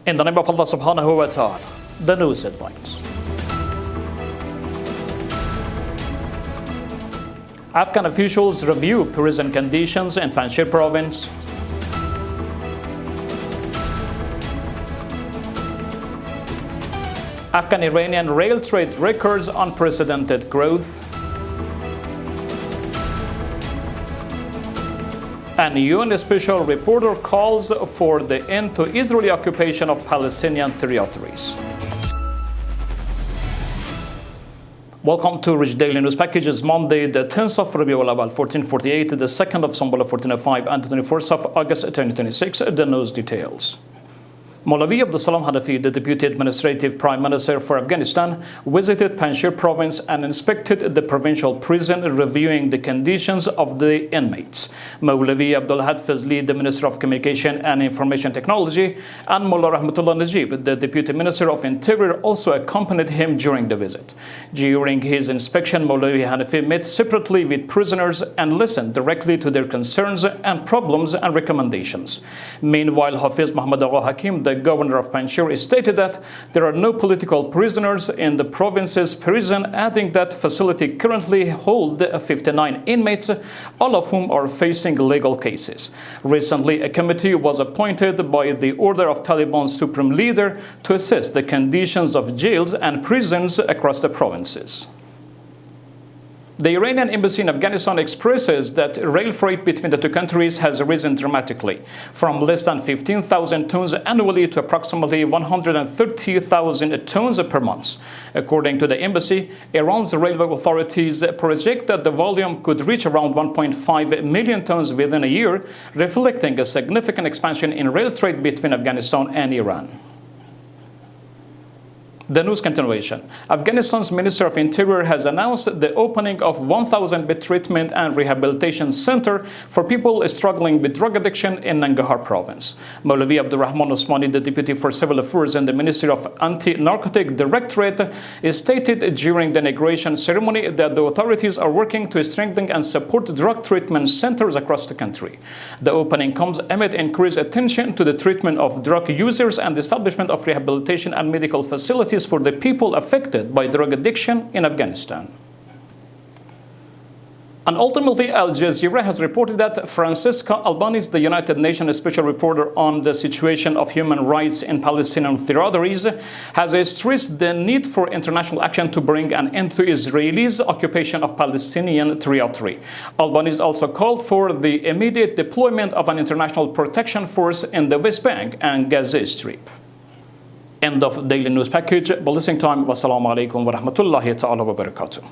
In the name of Allah subhanahu wa ta'ala, the news headlines. Afghan officials review prison conditions in Panjshir province. Afghan-Iranian rail trade records unprecedented growth. And UN special reporter calls for the end to Israeli occupation of Palestinian territories. Welcome to Urooj Daily News Packages, Monday, the 10th of Rabiul Awwal 1448, the 2nd of Sambala 1405, and the 24th of August 2026. The news details. Maulavi Abdul Salam Hanafi, the Deputy Administrative Prime Minister for Afghanistan, visited Panjshir province and inspected the provincial prison, reviewing the conditions of the inmates. Maulavi Abdul Had Fazli, the Minister of Communication and Information Technology, and Mullah Rahmatullah Najib, the Deputy Minister of Interior, also accompanied him during the visit. During his inspection, Maulavi Hanafi met separately with prisoners and listened directly to their concerns and problems and recommendations. Meanwhile, Hafiz Muhammad Agha Hakim, the governor of Panjshir, stated that there are no political prisoners in the province's prison, adding that facility currently holds 59 inmates, all of whom are facing legal cases. Recently, a committee was appointed by the order of Taliban's supreme leader to assess the conditions of jails and prisons across the provinces. The Iranian embassy in Afghanistan expresses that rail freight between the two countries has risen dramatically, from less than 15,000 tons annually to approximately 130,000 tons per month. According to the embassy, Iran's railway authorities project that the volume could reach around 1.5 million tons within a year, reflecting a significant expansion in rail trade between Afghanistan and Iran. The news continuation. Afghanistan's Minister of Interior has announced the opening of 1,000-bed treatment and rehabilitation center for people struggling with drug addiction in Nangarhar province. Maulavi Abdurrahman Osmani, the Deputy for Civil Affairs in the Ministry of Anti-Narcotic Directorate, stated during the inauguration ceremony that the authorities are working to strengthen and support drug treatment centers across the country. The opening comes amid increased attention to the treatment of drug users and the establishment of rehabilitation and medical facilities for the people affected by drug addiction in Afghanistan. And ultimately, Al Jazeera has reported that Francesca Albanese, the United Nations Special Reporter on the situation of human rights in Palestinian territories, has stressed the need for international action to bring an end to Israel's occupation of Palestinian territory. Albanese also called for the immediate deployment of an international protection force in the West Bank and Gaza Strip. End of Daily News Package. Blessing time. Wassalamu alaikum wa rahmatullahi ta'ala wa barakatuh.